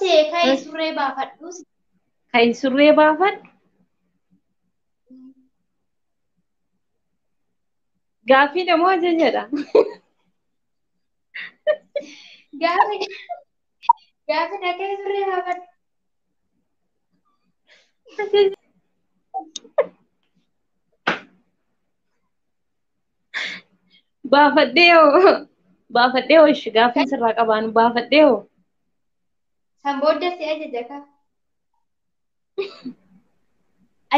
Obsee kai surree baafadhu. Kai surree baafadhu. Gaaffii namoo ajajedha. Gaafi dhaqee surree baafadhu. Baafadhee hoo ishi gaaffii sirraa qabaan baafadhee hoo. San booda si ajaja ka.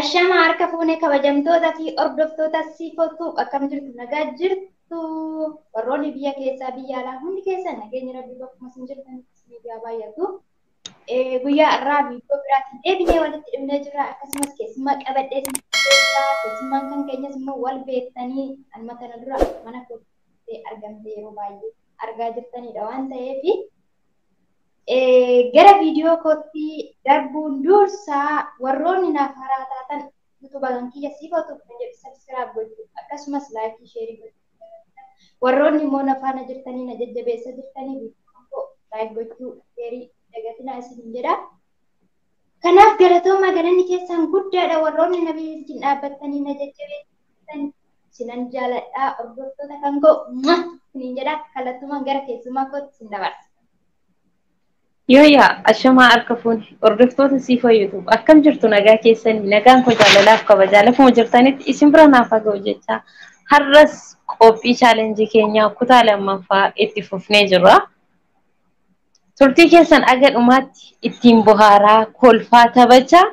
Ashama harka fuunee kabajamtoota fi hordoftoota siifatu akkam jirtu nagaa jirtu warroonni biyya keessaa biyya alaa hundi keessan nageenya rabbii bakkuma sin jirtan miidiyaa baay'atu. Guyyaa irraa viidiyoo biraatiin deebinee walitti dhufnee jirra akkasumas keessummaa qabadhee sin keessaa keessummaan kan keenyas immoo wal beektanii anuma kana dura mana kootti argamte yeroo baay'ee argaa jirtanidha waan ta'eef gara viidiyoo kootti darbuun dursaa warroonni naaf haaraa taatan yuutuuba kan kiyya siifatu kan jedhu sabskiraayib gochuu akkasumas laayikii sheerii gochuu warroonni immoo na faana jirtanii na jajjabeessa jirtanii viidiyoo laayik gochuu sheerii dagatinaa isin jedha. Kanaaf galatooma galanni keessan guddaadha warroonni na biyyiin dhaabbattanii na jajjabeessan sinan jaaladhaa hordoftoota kan koo isiniin jedha kallattumaan gara keessumaa kootti sin dabarsa. Yooyaa ashamaa harka fuuni hordoftoota sii fayyadu akkam jirtu nagaa keessanii nagaan koo jaalalaaf kabajaa lafuma jirtanitti isin bira naaf haa ga'u jecha har'as qophii chaalenjii keenyaa kutaa lammaffaa itti fufnee jirra. Turtii keessan aga dhumaatti ittiin bohaaraa kolfaa taphachaa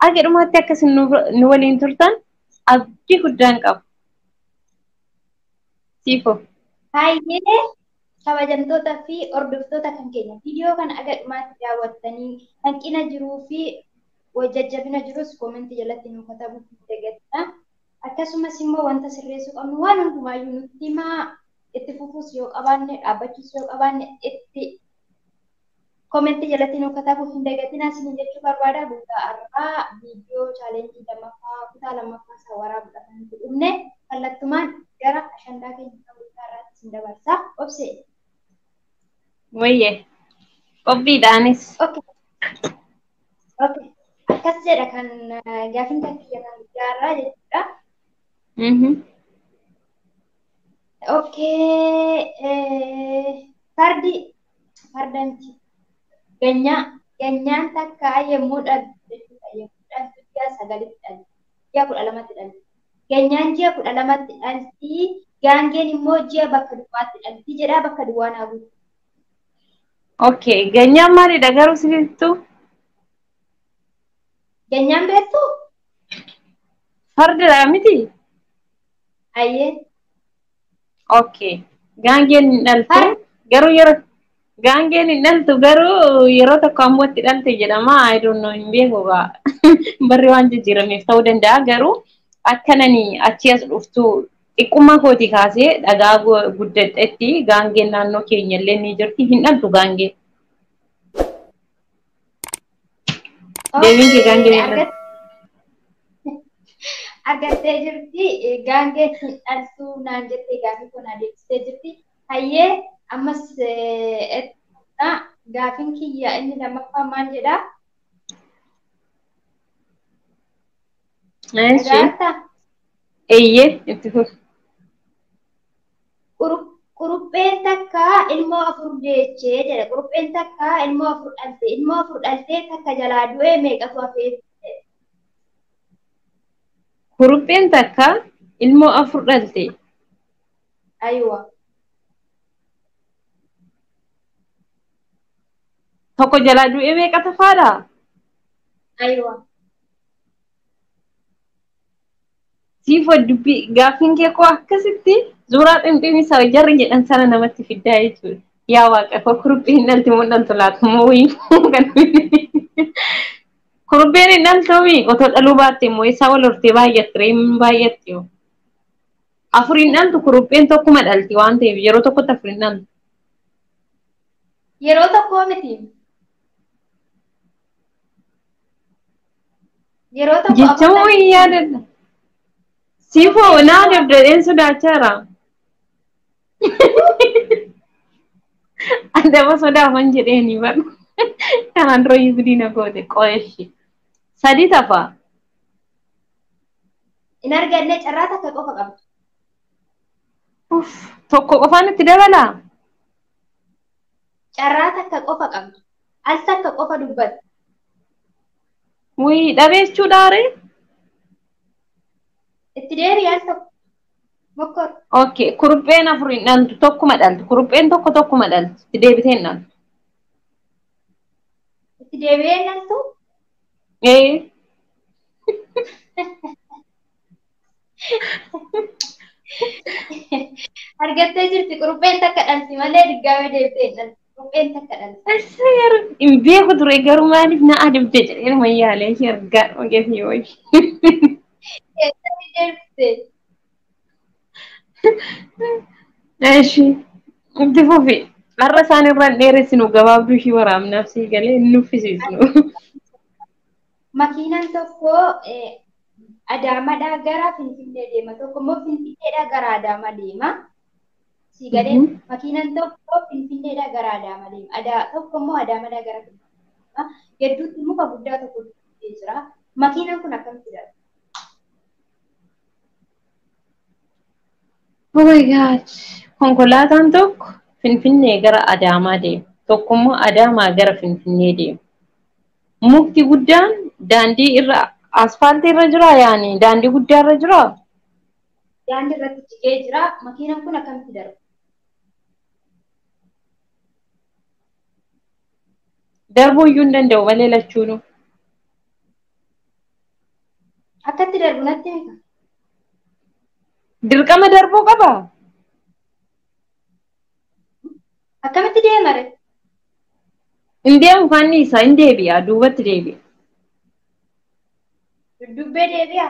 aga dhumaatti akkasiin nu waliin turtan abdii guddaan qaba. Siifoo. Hayyee kabajamtoota fi hordoftoota kan keenya viidiyoo kana aga dhumaatti daawwattanii hanqina jiruu fi jajjabina jirus koomentii jalatti nu katabuu dagatina. Akkasumas immoo wanta sirreessuu qabnu waan hundumaayyuu nutti himaa itti fufuus yoo qabaanne dhaabbachuus yoo qabaanne itti koomentii jalatti nu katabuu hin dagatina isin jechuu barbaada. Guyyaa har'aa viidiyoo chaalenjii lammaffaa kutaa lammaffaa isaa waraabudha kan nuti dhufne kallattumaan gara ashandaa keenya guyyaa irraatti isin dabarsa. Obsee. Wayye. Qophiidhaanis. Okay. Akkas jedha kan gaafin kan kiyya kan guyyaarraa jechuudha. Fardanti ganyaan takka yemmuu dhaltu jechuudha. Yemmuu dhaltu ji'a sagalitti dhalti. Ji'a 12tti dhalti. Ganyaan ji'a 12tti dhalti. Gaangeen immoo ji'a bakka duwwaatti dhalti jedha bakka duwwaa naa guutu. Okay, ganyaan maalidha garuu sirriittu? Ganyaan beektu? Fardadha miti? Ayyee. Okay, gaangeen hin dhaltu garuu yeroo tokko ammoo itti dhalte jedhama. I don't know hin beeku gaa. Barri waan jijjiirameef ta'uu danda'a garuu akkanani achi as dhuftu xiqqummaa kooti kaasee dhagaa guddadhetti gaangeen naannoo keenya illee ni jirti hin dhaltu gaangeen. Deebiin kee gaangeen irra. Agartee jirti gaangeen hin dhaltu naan jettee gaafii kun adeemsitee jirti. Hayyee ammas gaafiin kiyya inni lammaffaa maal jedhaa? Eeyyee itti fufi. Kurupheen takka ilmoo 4 deechee jedha. Kurupheen takka ilmoo 4 dhalte. Ilmoo 4 dhaltee takka jalaa du'ee meeqatu hafee? Kurupheen takka ilmoo 4 dhalte. Aywa. Tokko jalaa du'ee meeqa tafaadha? Aywa. Siifoo dubbii gaafiin kee koo akkasitti suuraa ximxiimisa jarri jedhan sana namatti fiddaa jechuudha. Yaa waaqa koo kurupheen hin dhalti moo dhaltu laatu moo kurupheen hin dhaltuu otoo dhaluu baatte immoo isaa wal hortee baay'atti reemni baay'atti yoo. Afur hin dhaltu kurupheen tokkuma dhalti waan ta'eef yeroo tokkotti afur hin dhaltu. Yeroo tokkoo miti. Yeroo tokko jecha moo hin yaadadha. Siifoo naa dabdadheen sodaachaara. Adama sodaafan jedheeni bara. Android budina goote qo'eeshi. Sadi tafa. In arganne carraa takka qofa qabdu. Uff, tokko qofaan itti dabala. Carraa takka qofa qabdu. Al takka qofa dubbatu. Wii dhabeechuu dhaare. Itti deebi'i al tokko. Mokkor. Okay, kurupheen afurin dhaltu tokkuma dhaltu. Kurupheen tokkuma dhaltu. Itti deebitee hin dhaltu. Itti deebi'ee naltu. Ee. Argattee jirti kurupheen takka dhalti malee diggaamee deebitee hin dhalti. Kurupheen takka dhalti. Asir hin beeku ture garuu maaliif na adamte jedhee mayyaalee ishee argaa ogeessi yoo Keessatti deebiste. Eeshi itti fufi har'a isaan irraan dheeressinu gabaabduu ishii waraabnaaf sii galee hin nuffisiisnu. Makiinaan tokko Adaamaadhaa gara Finfinnee deema. Tokko immoo Finfinneedhaa gara Adaamaa deema. Sii galee makiinaan tokko Finfinneedhaa gara Adaamaa deema. Tokko immoo Adaamaadhaa gara Finfinnee deema. Gidduutti muka guddaa tokko jira. Makiinaan kun akkamitti darba? Oh my God! Konkolaataan tokko Finfinnee gara Adaamaa deema. Tokko immoo Adaamaa gara Finfinnee deema. Mukti guddaan daandii irra asfaaltii irra jira yaani daandii guddaa irra jira. Daandii irratti jigee jira. Makiinaan kun akkamitti darba? Darbuu iyyuu hin danda'u malee lachuunu. Akkatti darbu natti hima. Dirqama darbuu qaba. Akkamitti deema ree? Hin deemu faanni isaa hin deebi'a duubatti deebi'a. Duddubbee deebi'a.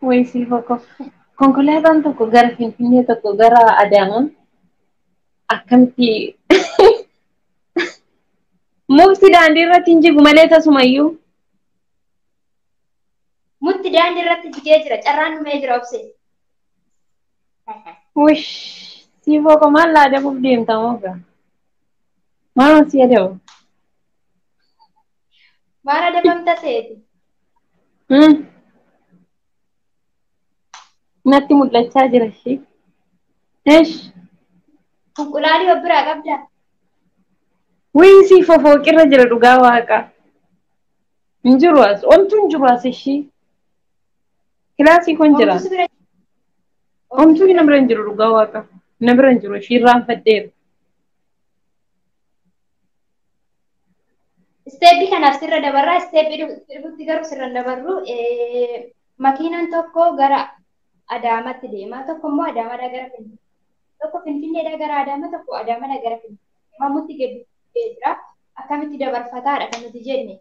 Wayisii tokko konkolaataan tokko gara Finfinnee tokko gara Adaamaa akkamitti mukti daandii irratti hin jigu malee tasumayyuu. Mukti daandii irratti jigee jira. Carraan dhumee jira obsee. Wish sii fooko maal laadamuuf deemta mooga? Maal si adabu? Maal adabamta seeti? Natti mul'achaa jira ishee. Eesh. Kunqulaalii of biraa qabdaa? Wayii sii fofooqirra jira dhugaa waaqa. Hin jiru as. Omtuu hin jiru as ishee. Kilaasii kun jira. Omtuu na bira hin jiru dhugaa waaqa. Na bira hin jiru ishee irraanfadheera. Isteeppii kanaaf sirra dabarraa. Isteeppii dhufutti garuu sirra dabarru. Makiinaan tokko gara Adaamaatti deema. Tokko immoo Adaamaadhaa gara Finfinnee. Tokko Finfinneedhaa gara Adaamaa, tokko Adaamaadhaa gara Finfinnee. Mamutti gidduutti jira. Akkamitti dabarfataadha kan nuti jenne.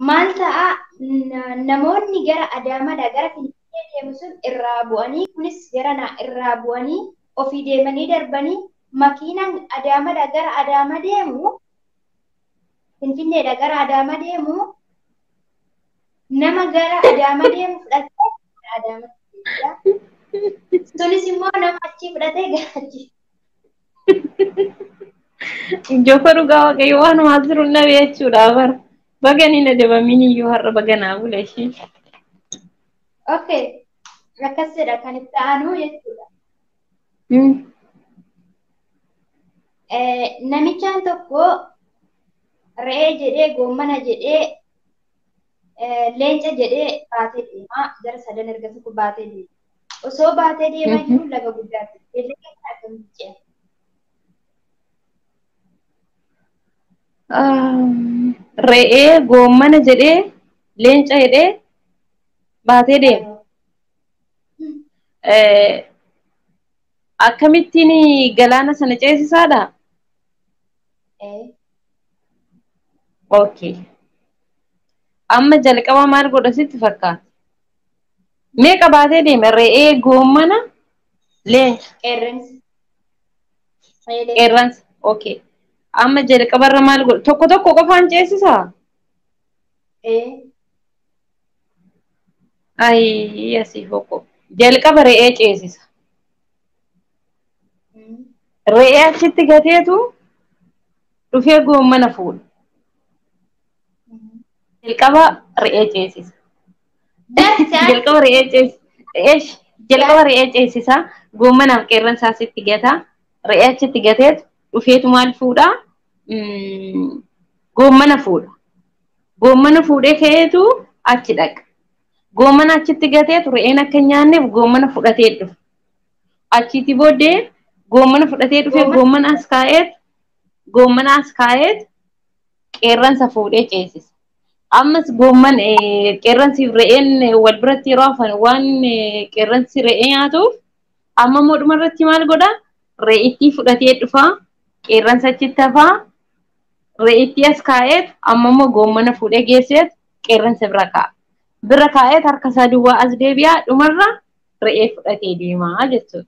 Maal ta'a namoonni gara Adaamaadhaa gara Finfinnee deemu sun irraa bu'anii kunis gara irraa bu'anii ofii deemanii darbanii makiinaan Adaamaadhaa gara Adaamaa deemu Finfinneedhaa gara Adaamaa deemu nama gara Adaamaa deemu fudhatee Adaamaatti deema. Sunis immoo nama achii fudhatee gara achii. Joko dhugaa waaqayyo waan maal jiru nabi jechuudha bara. Bagani na deebamin iyyuu har'a baganaa bula ishee. Okay. Akkasidha kan itti aanu jechuudha. Namichaan tokko re'ee jedhee goommana jedhee leenca jedhee baatee deemaa gara sadan erga tokko baatee deema. Osoo baatee deemaa jiru laga guddaatti. Beellada kan akkamitti ce'a? Re'ee goommana jedhee leenca jedhee baatee deema. Akkamittiin galaana sana ceesisaadha? Okay. Amma jalqaba maal godha sitti fakkaata? Meeqa baatee deema? Re'ee goommana leenca. Qeerransa. Okay. Amma jalqabarra maal godha? Tokko tokko qofaan ceesisaa? Ay, asii foqo. jalqaba re'ee ceesisa. Re'ee achitti gateetu dhufee goommana fuudha. Jalqaba re'ee ceesisa. Jalqaba re'ee ceesisa. Jalqaba re'ee ceesisa. Goommanaaf qeerransa asitti gata. Re'ee achitti gateetu dhufeetu maal fuudhaa? Goommana fuudha. Goommana fuudhee ka'eetu achi dhaqa. Goommana achitti gateetu re'een akka hin nyaanneef goommana fudhatee dhufa. Achitti booddee goommana fudhatee dhufee goommana as kaa'eet qeerransa fuudhee ceesisa. Ammas qeerransiif re'een wal biratti yeroo hafan waan qeerransi re'ee nyaatuuf amma modhuma irratti maal godhaa? Re'ittii fudhatee dhufaa qeerransa achitti hafaa re'ittii as kaa'eet amma immoo goommana fuudhee geesseet qeerransa bira kaa'a. Bira kaa'eet harka isaa duwwaa as deebi'aa dhumarra re'ee fudhatee deemaa jechuudha.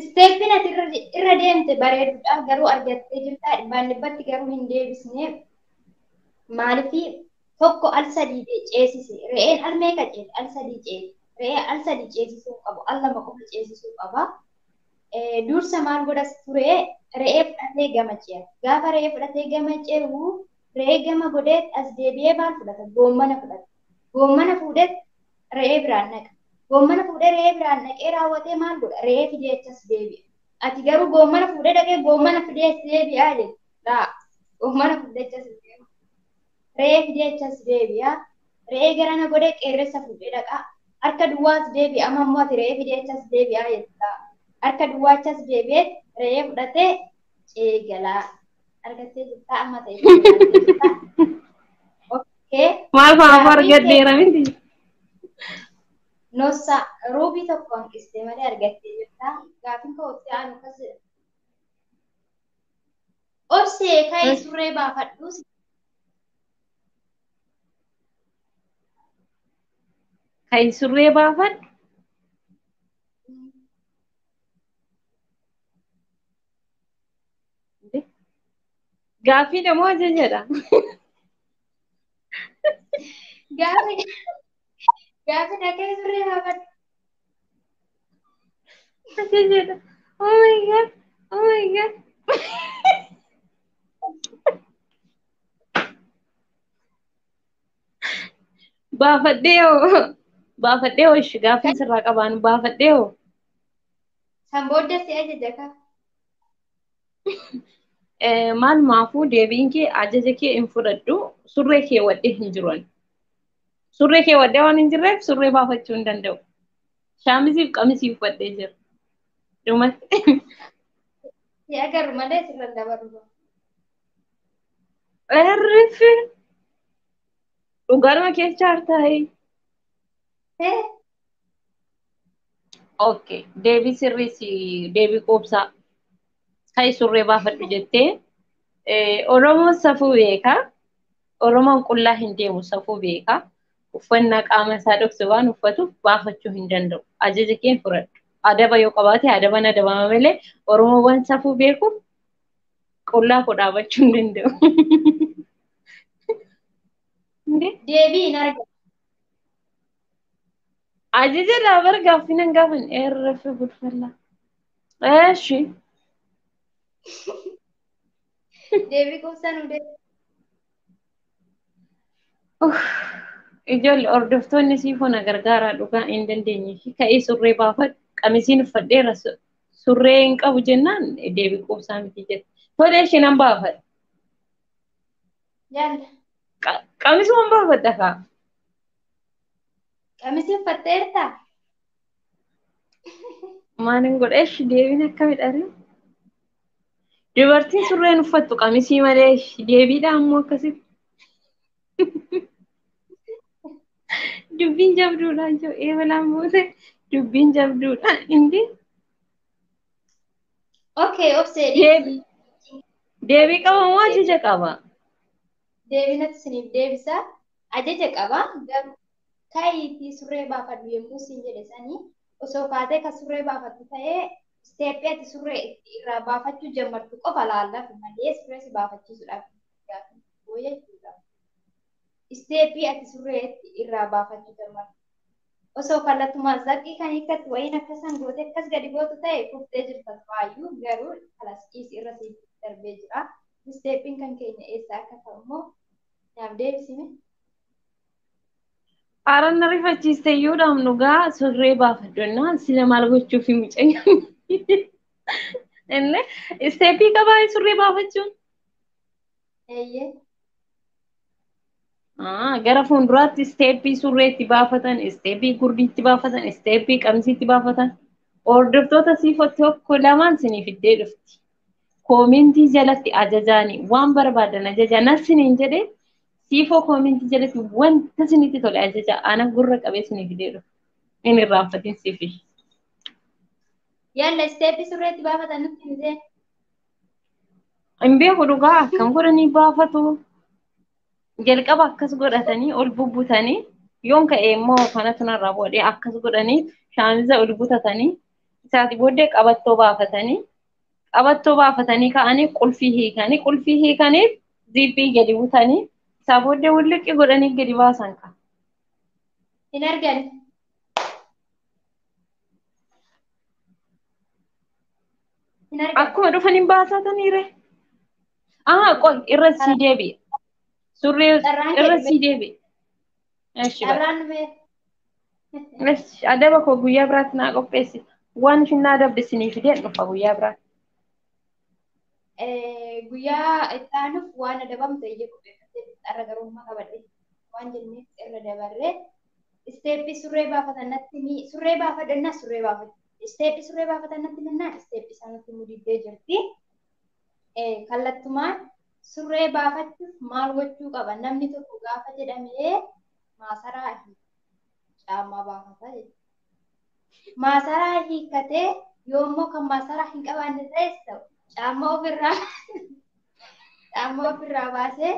Isteeppiin ati irra deemte bareeduudha garuu argattee jirtaa dhibbaan dhibbatti garuu hin deebisneef maaliif tokko al sadii ceesise re'een al meeqa ceese al sadii ceese re'ee al sadii ceesisuu qabu al lama qofa ceesisuu qaba. Dursa maal godhas ture re'ee fudhatee gama ceera gaafa re'ee fudhatee gama ceeru re'ee gama godheet as deebi'ee maal fudhata goommana fuudheet re'ee biraan naqa. Goommana fuudhee re'ee biraan dhaqee raawwatee maal godha re'ee fidee achas deebi'a. Ati garuu goommana fuudhee dhaqee goommana fidee as deebi'aa jechuudha. Goommana fuudhee achas deebi'a. Re'ee fidee achas deebi'a. Re'ee garana godhee qeerransa fuudhee dhaqa. Harka duwwaa as deebi'a. Amma immoo ati re'ee fidee achas deebi'aa jechuudha. Harka duwwaa achas deebi'ee re'ee fudhatee ceegalaa. Argattee jirtaa amma ta'e. Okkee. Maal fa'aa argaddeera miti? Nossa ruubii tokko hanqistee malee argattee jirta. Gaafin ka'utti aanu akkasidha. Obsee ka'ee surree baafadhu. Ka'ee surree baafadhu. Gaaffiidha moo ajajadha? Gaafi dhaqee surree baafadhu. Ajajadha. Oh my god. Oh my god. Baafadhee hoo ishi gaaffii sirraa qabaan baafadhee hoo. San booda si ajaja ka. Maalumaafuu deebiin kee ajaja kee hin fudhadhu surree kee wadhee hin jiru. Surree kee wadhee waan hin jirreef surree baafachuu hin danda'u. Shaamisiif qamisiif wadhee jira. Dhumatti. Si agarru malee sirra dabalu. Errifi. Dhugaadhuma keessa hartaa'e. Okay. Deebii sirriisi deebii qoobsaa. Ka'ee surree baafadhu jettee Oromoon safuu beekaa. Oromoon qullaa hin deemu safuu beekaa. Uffannaa qaama isaa dhoksu waan uffatuuf baafachuu hin danda'u. Ajaja kee fudhadhu. Adaba yoo qabaate adaban adabama malee Oromoo waan safuu beekuuf qullaa koo dhaabachuu hin danda'u. Deebii hin argamu. Ajaja dhaabar gaaffii nan gaafan eerrefe gudfallaa. Eeshi. Deebii qubsan hundee. Ijoollee hordoftoonni siifoo na gargaaraa dhugaa hin dandeenye fi ka'ee surree baafadhu qamisiin uffadheera surree hin qabu jennaan deebii qubsaa miti jette. Tolee ishee nan baafadha. Yaalla. Qamisuma baafadha kaa. Qamisii uffatteerta? Maalin godha ishi deebiin akkamidha? Dubartiin surreen uffattu qamisii malee deebiidha ammoo akkasitti. Dubbiin jabduudha joo eebalaan boote dubbiin jabduudha indi. Okay, obsee deebii qaba moo ajaja qaba? Deebinatti isiniif deebisa. Ajaja qaba. Garuu ka'iitii surree baafadhu yommuu siin jedhe sanii osoo kaatee kan surree baafadhu ta'ee isteeppii ati surree irraa baafachuu jammartu qofa laallafu malee surree si baafachiisuudhaaf jechuudha. Isteeppii ati surree irraa baafachuu jammartu. osoo kallattumaa zaqqii kan hiikkatu wayiin akkasan goote akkas gadi gootu ta'e kuftee jirta faayyuu garuu kalaskiis irra siif darbee jira. Isteeppiin kan keenya eessa akka ta'u immoo naaf deebisime. Aaran na rifachiiste iyyuu dhaamnu gaa surree baafadhonnaa sila maal gochuuf hin mucayya. Inni isteeppii qabaa surree baafachuun. Eeyyee. Gara fuulduraatti isteeppii surreetti baafatan, isteeppii gurdiitti baafatan, isteeppii qamisiitti baafatan. Hordoftoota siifoo tokko lamaan sinii fiddee dhufti. Koomentii jalatti ajajaani waan barbaadan ajajaa nassiniin jedhee siifoo koomentii jalatti wanta sinitti tole ajajaa ana gurra qabee sinii fiddee dhufu. Inni irraanfatiin siifi. Yalla isteeppii surreetti baafatan nutti himtee. Hin beeku dhugaa akkam godhanii baafatu. Jalqaba akkas godhatanii ol bubbutanii yoon ka'e immoo kanatu narraa boodee akkas godhanii shaamiza ol butatanii isaati booddee qabattoo baafatanii ka'anii qulfii hiikanii ziippii gadi butanii isaa booddee wulliqqi godhanii gadi baasan ka. Hin argani. Akkuma dhufanii baasataniire. Qoy irra sii deebi'e. Surree irra sii deebi'e. Adaba koo guyyaa biraatti naa qopheessi. Waan shinnaa dabbisanii fideen dhufa guyyaa biraatti. Guyyaa itti aanuuf waan adabamte ija qopheeffattee xarra garummaa qabadhe waan jenneef irra dabarree isteeppii surree baafatan natti surree baafadhannaa surree baafadhe isteeppii surree baafatan natti mannaa isteeppii isaanitti mudiddee jirti. Kallattumaan surree baafachuuf maal gochuu qaba namni tokko gaafa jedhamee maasaraa caammaa baafata jechuudha. Maasaraa hiikkatee yoommoo kan maasaraa hin qabaanne ta'es ta'u caammaa ofirraa baasee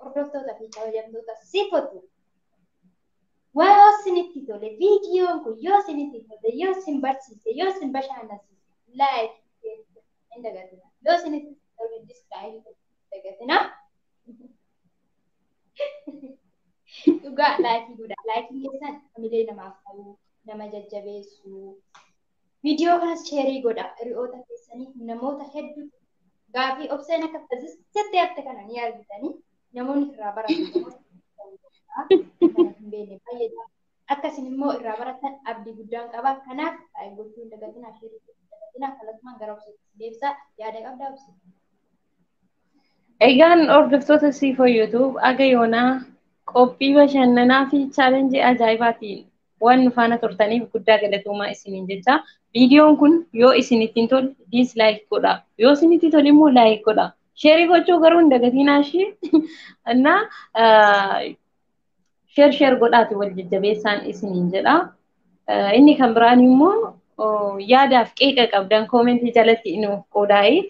hordoftoota fi kabajamtoota siifatu. Waa isinitti tole viidiyoon kun yoo isinitti tole yoo isin barsiise yoo isin bashannansiise laayikii hin dagatina yoo isinitti tole dislaayikii hin dagatina dhugaa laayikii godhaa laayikii keessan hamilee namaaf ta'uu nama jajjabeessu viidiyoo kanas sheerii godhaa hiriyoota keessanii namoota hedduu gaafii obseen akka fasistetti hafte kana ni argitanii namoonni irraa baratan akkasin immoo irraa baratan abdii guddaan qaba. Kanaaf baay'ee gochuu hin dagatinaa sheerii hin dagatinaa kallattumaan gara obseetti deebisaa yaada qabdaa obse. Egaan hordoftoota siifoo YouTube aga yoonaa qophii bashannanaa fi chaalenjii ajaa'ibaatiin waan nu faana turtaniif guddaa galatoomaa isiniin jecha. Viidiyoon kun yoo isinittiin tole diislaayik godhaa. Yoo isinitti tole immoo laayik godhaa. Sheerii gochuu garuu hin dagatinaa ishee. Share godhaati wal jajjabeessaan isiniin jedha. Inni kan biraan immoo yaadaaf qeeqa qabdan koomentii jalatti nuuf qoodaa'ee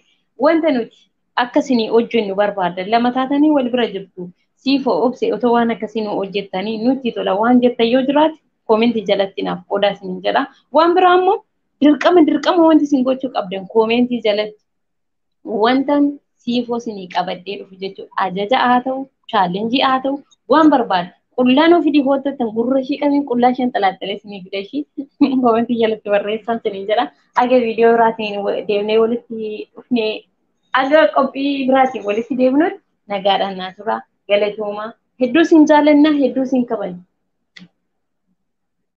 wanta nuti akkasii hojjennu barbaadan lama taatanii wal bira jirtu. Siifoo obse otoo waan akkasii nu hojjettanii nutti tola waan jettan yoo jiraate koomentii jalatti naaf qoodaa isiniin jedha. Waan biraa immoo dirqama wanti isin gochuu qabdan koomentii jalatti wanta siifoo isinii qabadhee dhufu jechuudha. Ajaja haa ta'u, chaalenjii haa ta'u waan barbaadu. Qullaa nuu fidii hoottatan gurra ishii qabiin qullaa isheen xalaaxalee isinii fida ishii koomentii jalatti barreessan isiniin jedha. Aga viidiyoo biraatiin deemnee walitti dhufnee aga qophii biraatiin walitti deemnutti nagaadhaan naa tura galatoomaa. Hedduu isin jaalannaa hedduu isin kabajna.